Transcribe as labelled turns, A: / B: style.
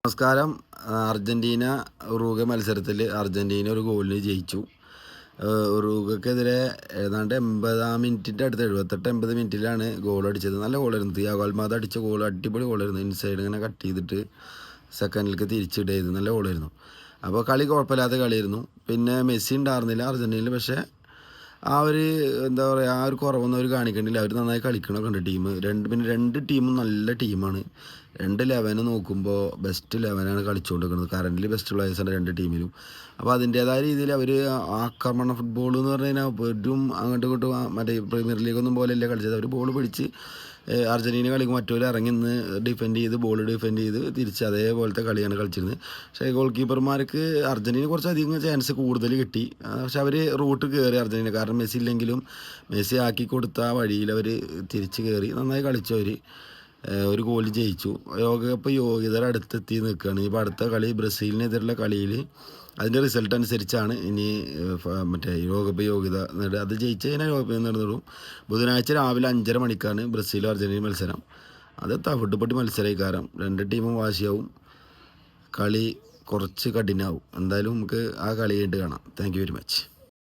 A: നമസ്കാരം. അർജൻറ്റീന ഉറുഗ്വ മത്സരത്തിൽ അർജൻറ്റീന ഒരു ഗോളിന് ജയിച്ചു. ഉറുഗ്വയ്ക്കെതിരെ ഏതാണ്ട് 80-ാം മിനിറ്റിൻ്റെ അടുത്ത് 78-80 മിനിറ്റിലാണ് ഗോൾ അടിച്ചത്. നല്ല ഗോളായിരുന്നു. തിയാഗോ അൽമാദ അടിച്ച ഗോൾ അടിപൊളി ഗോളായിരുന്നു. ഇൻസൈഡ് ഇങ്ങനെ കട്ട് ചെയ്തിട്ട് സെക്കൻഡിലേക്ക് തിരിച്ചിടേത് നല്ല ഗോളായിരുന്നു. അപ്പോൾ കളി കുഴപ്പമില്ലാത്ത കളിയായിരുന്നു. പിന്നെ മെസ്സി ഉണ്ടായിരുന്നില്ല അർജൻറ്റീനയിൽ. പക്ഷേ ആ ഒരു എന്താ പറയുക, ആ ഒരു കുറവൊന്നും അവർ കാണിക്കണില്ല. അവർ നന്നായി കളിക്കണമൊക്കെ ഉണ്ട് ടീം. പിന്നെ രണ്ട് ടീമും നല്ല ടീമാണ്. 11 നോക്കുമ്പോൾ ബെസ്റ്റ് 11 കളിച്ചുകൊണ്ടിരിക്കുന്നത്. കറൻ്റ് ബെസ്റ്റ് പ്ലേയേഴ്സാണ് രണ്ട് ടീമിലും. അപ്പോൾ അതിൻ്റേതായ രീതിയിൽ അവർ ആക്രമണ ഫുട്ബോൾ എന്ന് പറഞ്ഞു കഴിഞ്ഞാൽ വെറും അങ്ങോട്ടും ഇങ്ങോട്ടും മറ്റേ പ്രീമിയർ ലീഗൊന്നും പോലെയല്ല കളിച്ചത്. അവർ ബോൾ പിടിച്ച് അർജൻറ്റീന കളിക്കും, മറ്റൊരു ഇറങ്ങി നിന്ന് ഡിഫെൻഡ് ചെയ്ത് ബോൾ ഡിഫെൻഡ് ചെയ്ത് തിരിച്ച് അതേപോലത്തെ കളിയാണ് കളിച്ചിരുന്നത്. പക്ഷേ ഗോൾ കീപ്പർമാർക്ക് അർജൻറ്റീന കുറച്ചധികം ചാൻസ് കൂടുതൽ കിട്ടി. പക്ഷെ അവർ റൂട്ട് കയറി അർജൻറ്റീന, കാരണം മെസ്സി ഇല്ലെങ്കിലും മെസ്സി ആക്കി കൊടുത്ത വഴിയിൽ അവർ തിരിച്ച് കയറി നന്നായി കളിച്ചവർ ഒരു ഗോൾ ജയിച്ചു. ലോകകപ്പ് യോഗ്യതയുടെ അടുത്തെത്തി നിൽക്കുകയാണ്. ഇപ്പോൾ അടുത്ത കളി ബ്രസീലിനെതിരുള്ള കളിയിൽ അതിൻ്റെ റിസൾട്ട് അനുസരിച്ചാണ് ഇനി മറ്റേ ലോകകപ്പ് യോഗ്യത നേടുക. അത് ജയിച്ച് കഴിഞ്ഞാൽ ലോകകപ്പ് നേടുന്നതും. ബുധനാഴ്ച രാവിലെ 5:30 മണിക്കാണ് ബ്രസീലും അർജൻറ്റീന മത്സരം. അത് തവിട്ടുപൊട്ടി മത്സരക്കാരം. രണ്ട് ടീമും വാശിയാവും. കളി കുറച്ച് കഠിനമാവും. എന്തായാലും നമുക്ക് ആ കളി കഴിഞ്ഞിട്ട് കാണാം. Thank you very much.